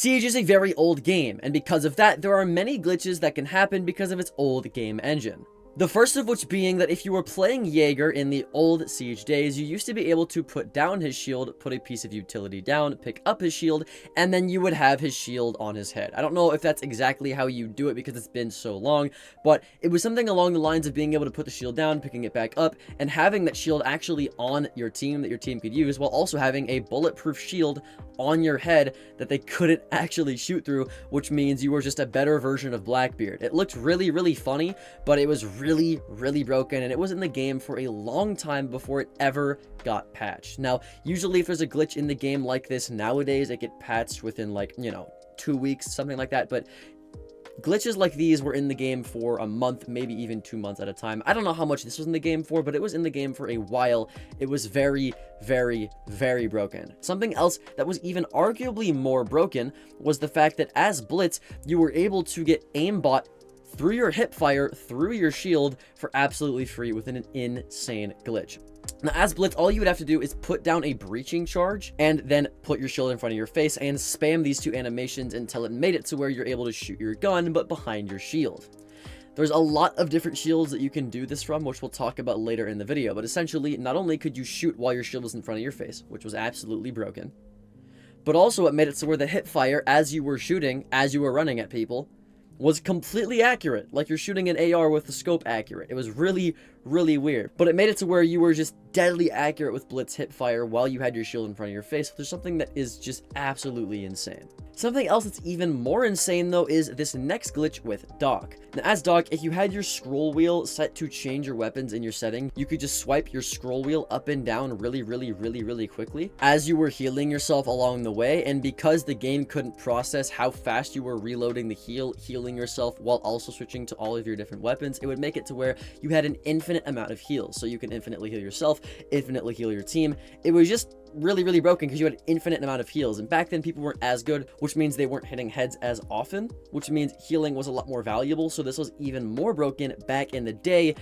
Siege is a very old game, and because of that, there are many glitches that can happen because of its old game engine. The first of which being that if you were playing Jaeger in the old Siege days, you used to be able to put down his shield, put a piece of utility down, pick up his shield, and then you would have his shield on his head. I don't know if that's exactly how you do it because it's been so long, but it was something along the lines of being able to put the shield down, picking it back up, and having that shield actually on your team that your team could use, while also having a bulletproof shield on your head that they couldn't actually shoot through, which means you were just a better version of Blackbeard. It looked really, really funny, but it was really, really broken, and it was in the game for a long time before it ever got patched. Now, usually if there's a glitch in the game like this nowadays, it get patched within, like, you know, 2 weeks, something like that, but glitches like these were in the game for a month, maybe even 2 months at a time. I don't know how much this was in the game for, but it was in the game for a while. It was very, very, very broken. Something else that was even arguably more broken was the fact that as Blitz, you were able to get aimbot through your hipfire, through your shield for absolutely free within an insane glitch. Now, as Blitz, all you would have to do is put down a breaching charge and then put your shield in front of your face and spam these two animations until it made it to where you're able to shoot your gun, but behind your shield. There's a lot of different shields that you can do this from, which we'll talk about later in the video, but essentially, not only could you shoot while your shield was in front of your face, which was absolutely broken, but also it made it so where the hipfire, as you were shooting, as you were running at people, was completely accurate, like you're shooting an AR with the scope accurate. It was really, really weird, but it made it to where you were just deadly accurate with Blitz hipfire while you had your shield in front of your face. There's something that is just absolutely insane. Something else that's even more insane though is this next glitch with Doc. Now as Doc, if you had your scroll wheel set to change your weapons in your setting, you could just swipe your scroll wheel up and down really quickly as you were healing yourself along the way, and because the game couldn't process how fast you were reloading the healing yourself while also switching to all of your different weapons, it would make it to where you had an infinite amount of heals, so you can infinitely heal yourself, infinitely heal your team. It was just really broken because you had an infinite amount of heals, and back then people weren't as good, which means they weren't hitting heads as often, which means healing was a lot more valuable. So this was even more broken back in the day,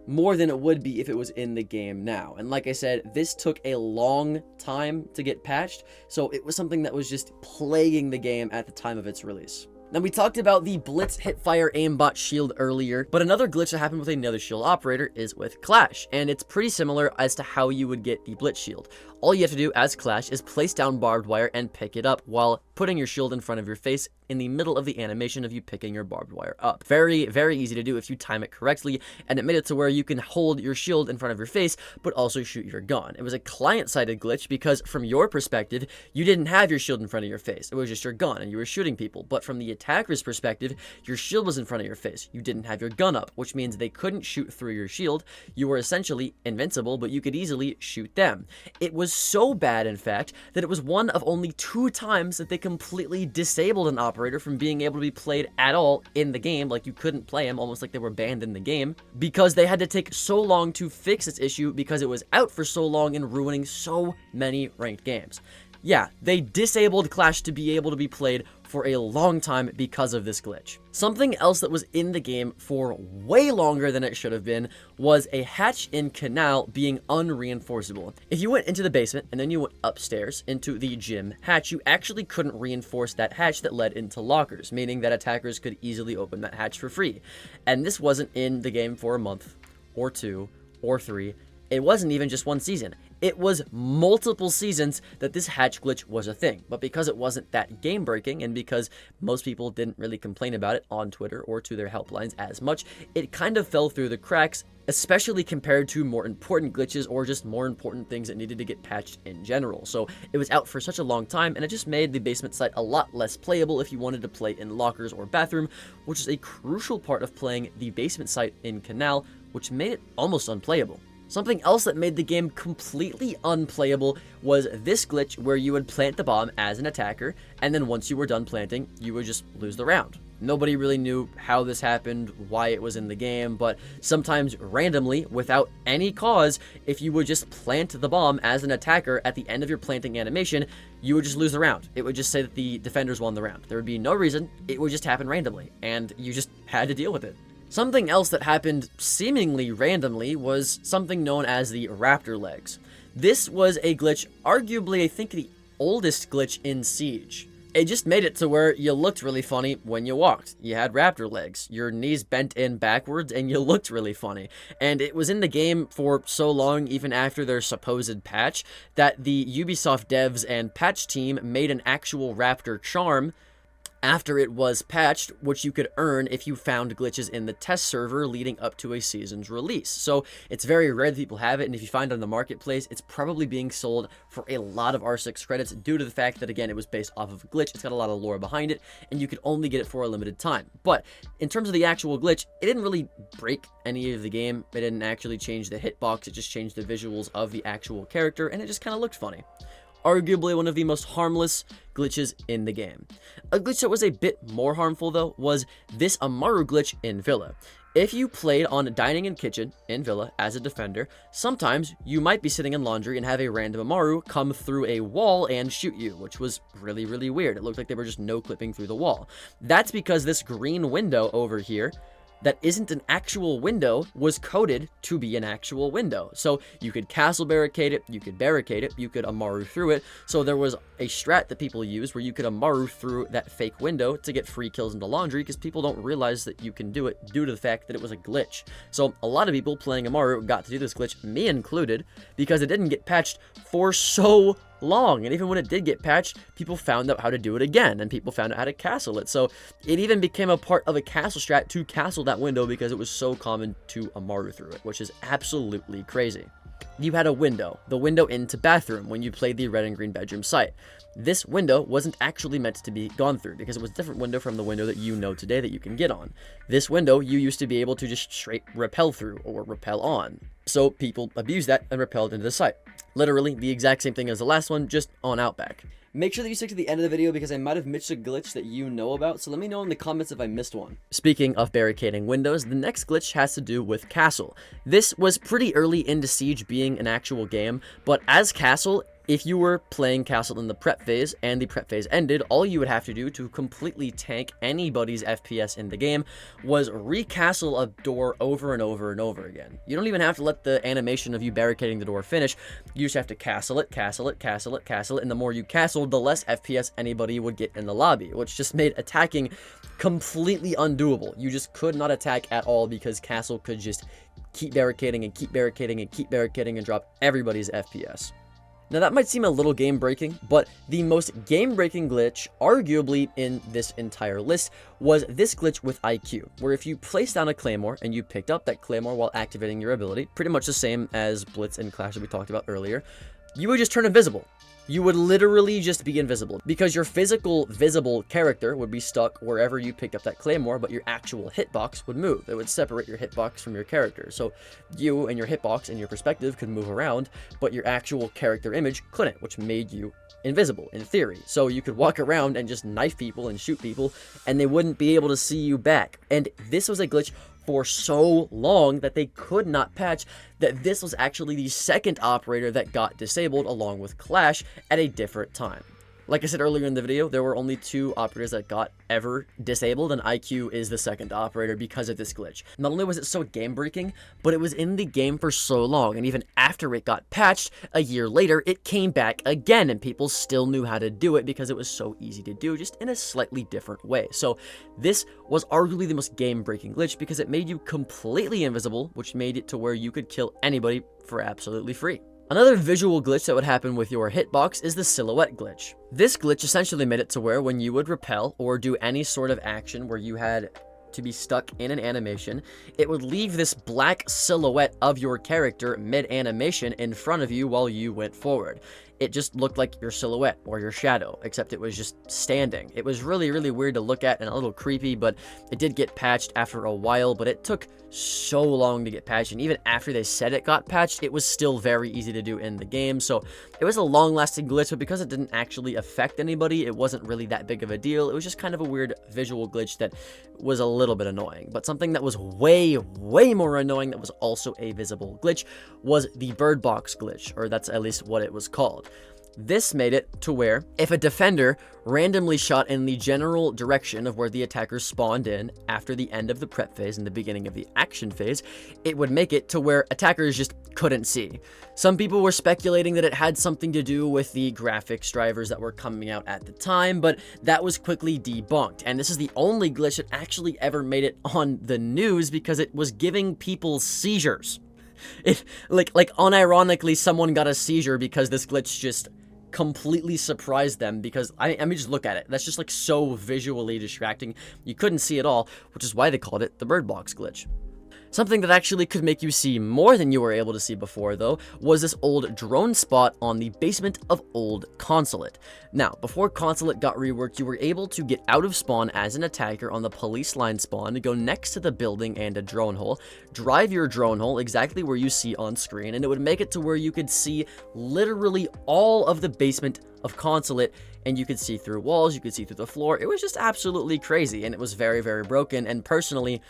more than it would be if it was in the game now. And like I said, this took a long time to get patched, so it was something that was just plaguing the game at the time of its release. Now, we talked about the Blitz hipfire aimbot shield earlier, but another glitch that happened with another shield operator is with Clash, and it's pretty similar as to how you would get the Blitz shield. All you have to do as Clash is place down barbed wire and pick it up while putting your shield in front of your face in the middle of the animation of you picking your barbed wire up. Very, very easy to do if you time it correctly, and it made it to where you can hold your shield in front of your face, but also shoot your gun. It was a client-sided glitch because from your perspective, you didn't have your shield in front of your face. It was just your gun, and you were shooting people. But from the attacker's perspective, your shield was in front of your face. You didn't have your gun up, which means they couldn't shoot through your shield. You were essentially invincible, but you could easily shoot them. It was so bad, in fact, that it was one of only 2 times that they completely disabled an operator from being able to be played at all in the game. Like, you couldn't play them, almost like they were banned in the game, because they had to take so long to fix this issue because it was out for so long and ruining so many ranked games. Yeah, they disabled Clash to be able to be played for a long time because of this glitch. Something else that was in the game for way longer than it should have been was a hatch in Canal being unreinforceable. If you went into the basement and then you went upstairs into the gym hatch, you actually couldn't reinforce that hatch that led into lockers, meaning that attackers could easily open that hatch for free. And this wasn't in the game for a month, or 2, or 3. It wasn't even just 1 season. It was multiple seasons that this hatch glitch was a thing. But because it wasn't that game breaking, and because most people didn't really complain about it on Twitter or to their helplines as much, it kind of fell through the cracks, especially compared to more important glitches or just more important things that needed to get patched in general. So it was out for such a long time, and it just made the basement site a lot less playable if you wanted to play in lockers or bathroom, which is a crucial part of playing the basement site in Canal, which made it almost unplayable. Something else that made the game completely unplayable was this glitch where you would plant the bomb as an attacker, and then once you were done planting, you would just lose the round. Nobody really knew how this happened, why it was in the game, but sometimes randomly, without any cause, if you would just plant the bomb as an attacker at the end of your planting animation, you would just lose the round. It would just say that the defenders won the round. There would be no reason, it would just happen randomly, and you just had to deal with it. Something else that happened seemingly randomly was something known as the Raptor Legs. This was a glitch, arguably I think the oldest glitch in Siege. It just made it to where you looked really funny when you walked. You had raptor legs, your knees bent in backwards, and you looked really funny. And it was in the game for so long, even after their supposed patch, that the Ubisoft devs and patch team made an actual raptor charm after it was patched, which you could earn if you found glitches in the test server leading up to a season's release. So it's very rare that people have it, and if you find it on the marketplace, it's probably being sold for a lot of R6 credits due to the fact that, again, it was based off of a glitch. It's got a lot of lore behind it, and you could only get it for a limited time. But in terms of the actual glitch, it didn't really break any of the game. It didn't actually change the hitbox. It just changed the visuals of the actual character, and it just kind of looked funny. Arguably one of the most harmless glitches in the game. A glitch that was a bit more harmful, though, was this Amaru glitch in Villa. If you played on Dining and Kitchen in Villa as a defender, sometimes you might be sitting in laundry and have a random Amaru come through a wall and shoot you, which was really, really weird. It looked like they were just no-clipping through the wall. That's because this green window over here that isn't an actual window was coded to be an actual window. So you could castle barricade it, you could barricade it, you could Amaru through it. So there was a strat that people use where you could Amaru through that fake window to get free kills into laundry, because people don't realize that you can do it due to the fact that it was a glitch. So a lot of people playing Amaru got to do this glitch, me included, because it didn't get patched for so long, and even when it did get patched, people found out how to do it again, and people found out how to castle it. So it even became a part of a castle strat to castle that window because it was so common to Amaru through it, which is absolutely crazy. You had a window, the window into bathroom when you played the red and green bedroom site. This window wasn't actually meant to be gone through because it was a different window from the window that you know today that you can get on. This window you used to be able to just straight rappel through or rappel on. So people abused that and rappelled into the site. Literally the exact same thing as the last one, just on Outback. Make sure that you stick to the end of the video because I might have missed a glitch that you know about, so let me know in the comments if I missed one. Speaking of barricading windows, the next glitch has to do with Castle. This was pretty early into Siege being an actual game, but as Castle, if you were playing Castle in the prep phase and the prep phase ended, all you would have to do to completely tank anybody's FPS in the game was recastle a door over and over and over again. You don't even have to let the animation of you barricading the door finish. You just have to castle it, castle it, castle it, castle it, and the more you castled, the less FPS anybody would get in the lobby, which just made attacking completely undoable. You just could not attack at all because Castle could just keep barricading and keep barricading and keep barricading and drop everybody's FPS. Now that might seem a little game-breaking, but the most game-breaking glitch, arguably in this entire list, was this glitch with IQ, where if you placed down a Claymore and you picked up that Claymore while activating your ability, pretty much the same as Blitz and Clash that we talked about earlier, you would just turn invisible. You would literally just be invisible because your physical visible character would be stuck wherever you picked up that Claymore, but your actual hitbox would move. It would separate your hitbox from your character. So you and your hitbox and your perspective could move around, but your actual character image couldn't, which made you invisible in theory. So you could walk around and just knife people and shoot people and they wouldn't be able to see you back. And this was a glitch for so long that they could not patch that this was actually the second operator that got disabled along with Clash at a different time. Like I said earlier in the video, there were only 2 operators that got ever disabled, and IQ is the second operator because of this glitch. Not only was it so game-breaking, but it was in the game for so long, and even after it got patched, a year later, it came back again, and people still knew how to do it because it was so easy to do, just in a slightly different way. So this was arguably the most game-breaking glitch because it made you completely invisible, which made it to where you could kill anybody for absolutely free. Another visual glitch that would happen with your hitbox is the silhouette glitch. This glitch essentially made it to where when you would repel or do any sort of action where you had to be stuck in an animation, it would leave this black silhouette of your character mid-animation in front of you while you went forward. It just looked like your silhouette or your shadow, except it was just standing. It was really, really weird to look at and a little creepy, but it did get patched after a while, but it took so long to get patched, and even after they said it got patched, it was still very easy to do in the game. So it was a long-lasting glitch, but because it didn't actually affect anybody, it wasn't really that big of a deal. It was just kind of a weird visual glitch that was a little bit annoying. But something that was way, way more annoying that was also a visible glitch was the bird box glitch, or that's at least what it was called. This made it to where if a defender randomly shot in the general direction of where the attackers spawned in after the end of the prep phase and the beginning of the action phase, it would make it to where attackers just couldn't see. Some people were speculating that it had something to do with the graphics drivers that were coming out at the time, but that was quickly debunked. And this is the only glitch that actually ever made it on the news because it was giving people seizures. It like unironically, someone got a seizure because this glitch just completely surprised them, because I mean, just look at it. That's just like so visually distracting. You couldn't see it all, which is why they called it the bird box glitch. Something that actually could make you see more than you were able to see before, though, was this old drone spot on the basement of old Consulate. Now, before Consulate got reworked, you were able to get out of spawn as an attacker on the police line spawn, go next to the building and a drone hole, drive your drone hole exactly where you see on screen, and it would make it to where you could see literally all of the basement of Consulate, and you could see through walls, you could see through the floor. It was just absolutely crazy, and it was very, very broken. And personally,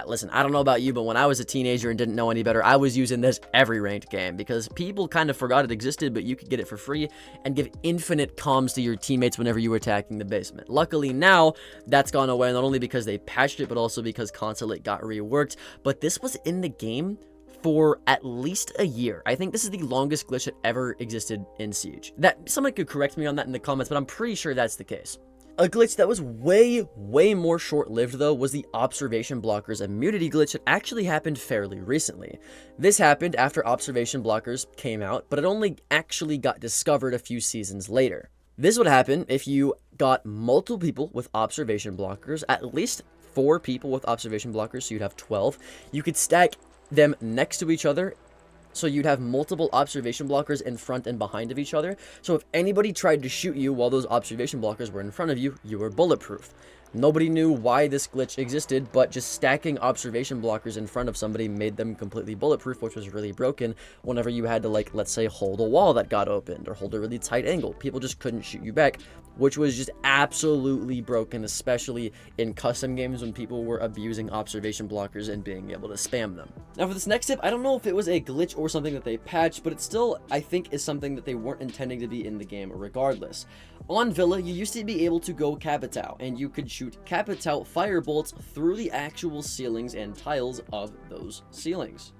listen, I don't know about you, but when I was a teenager and didn't know any better, I was using this every ranked game because people kind of forgot it existed, but you could get it for free and give infinite comms to your teammates whenever you were attacking the basement. Luckily now, that's gone away, not only because they patched it, but also because Consulate got reworked. But this was in the game for at least a year. I think this is the longest glitch that ever existed in Siege. That someone could correct me on that in the comments, but I'm pretty sure that's the case. A glitch that was way more short-lived, though, was the Observation Blockers immunity glitch that actually happened fairly recently. This happened after Observation Blockers came out, but it only actually got discovered a few seasons later. This would happen if you got multiple people with Observation Blockers, at least 4 people with Observation Blockers, so you'd have 12. You could stack them next to each other, so you'd have multiple observation blockers in front and behind of each other. So if anybody tried to shoot you while those observation blockers were in front of you, you were bulletproof. Nobody knew why this glitch existed, but just stacking observation blockers in front of somebody made them completely bulletproof, which was really broken whenever you had to, like, let's say, hold a wall that got opened or hold a really tight angle. People just couldn't shoot you back, which was just absolutely broken, especially in custom games when people were abusing observation blockers and being able to spam them. Now for this next tip, I don't know if it was a glitch or something that they patched, but it still, I think, is something that they weren't intending to be in the game regardless. On Villa, you used to be able to go Capitao, and you could shoot Capitao firebolts through the actual ceilings and tiles of those ceilings.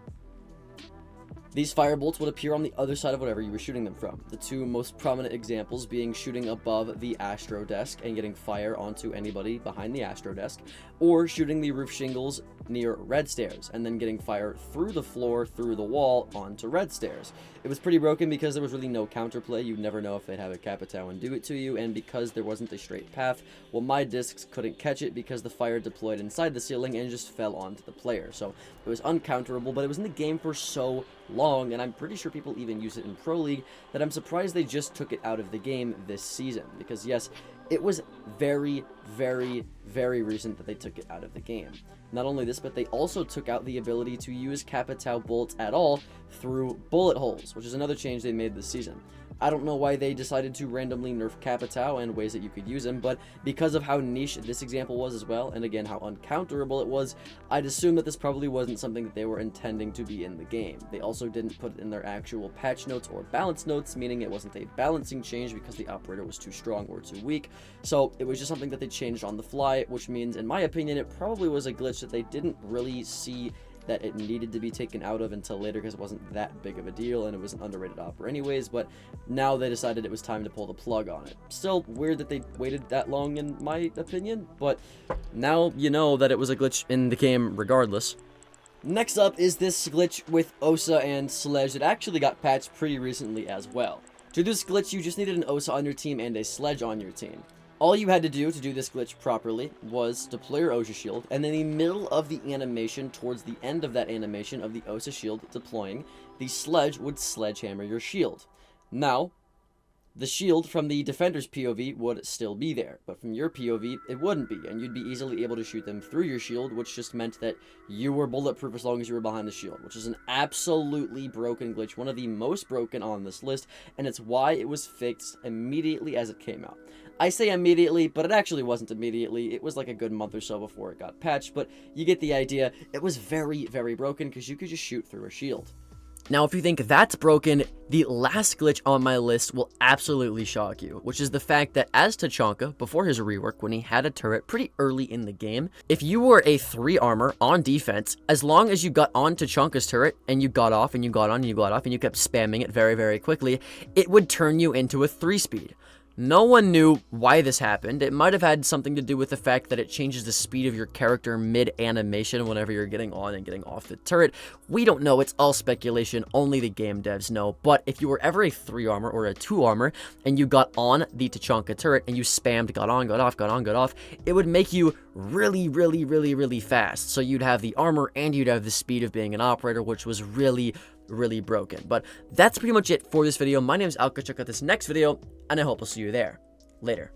These firebolts would appear on the other side of whatever you were shooting them from. The 2 most prominent examples being shooting above the Astro desk and getting fire onto anybody behind the Astro desk, or shooting the roof shingles near red stairs and then getting fire through the floor, through the wall, onto red stairs. It was pretty broken because there was really no counterplay. You'd never know if they'd have a Capitao and do it to you, and because there wasn't a straight path, well, my discs couldn't catch it because the fire deployed inside the ceiling and just fell onto the player. So it was uncounterable, but it was in the game for so long, and I'm pretty sure people even use it in Pro League, that I'm surprised they just took it out of the game this season. Because yes, it was very recent that they took it out of the game. Not only this, but they also took out the ability to use Capitao bullets at all through bullet holes, which is another change they made this season. I don't know why they decided to randomly nerf Capitao and ways that you could use him, but because of how niche this example was as well, and again how uncounterable it was, I'd assume that this probably wasn't something that they were intending to be in the game. They also didn't put it in their actual patch notes or balance notes, meaning it wasn't a balancing change because the operator was too strong or too weak. So it was just something that they changed on the fly, which means, in my opinion, it probably was a glitch that they didn't really see that it needed to be taken out of until later because it wasn't that big of a deal and it was an underrated opera anyways, but now they decided it was time to pull the plug on it. Still weird that they waited that long in my opinion, but now you know that it was a glitch in the game regardless. Next up is this glitch with Osa and Sledge that actually got patched pretty recently as well. To do this glitch, you just needed an Osa on your team and a Sledge on your team. All you had to do this glitch properly was deploy your OSHA shield, and in the middle of the animation, towards the end of that animation of the OSHA shield deploying, the Sledge would sledgehammer your shield. Now, the shield from the defender's POV would still be there, but from your POV, it wouldn't be, and you'd be easily able to shoot them through your shield, which just meant that you were bulletproof as long as you were behind the shield, which is an absolutely broken glitch, one of the most broken on this list, and it's why it was fixed immediately as it came out. I say immediately, but it actually wasn't immediately. It was like a good month or so before it got patched, but you get the idea. It was very broken because you could just shoot through a shield. Now, if you think that's broken, the last glitch on my list will absolutely shock you, which is the fact that as Tachanka, before his rework, when he had a turret pretty early in the game, if you were a 3 armor on defense, as long as you got on Tachanka's turret, and you got off, and you got on, and you got off, and you kept spamming it very, very quickly, it would turn you into a 3 speed. No one knew why this happened. It might have had something to do with the fact that it changes the speed of your character mid-animation whenever you're getting on and getting off the turret. We don't know. It's all speculation. Only the game devs know. But if you were ever a 3 armor or a 2 armor and you got on the Tachanka turret and you spammed got on, got off, got on, got off, it would make you really, really, really, really fast. So you'd have the armor and you'd have the speed of being an operator, which was really broken. But that's pretty much it for this video. My name is Alka. Check out this next video, and I hope I'll see you there. Later.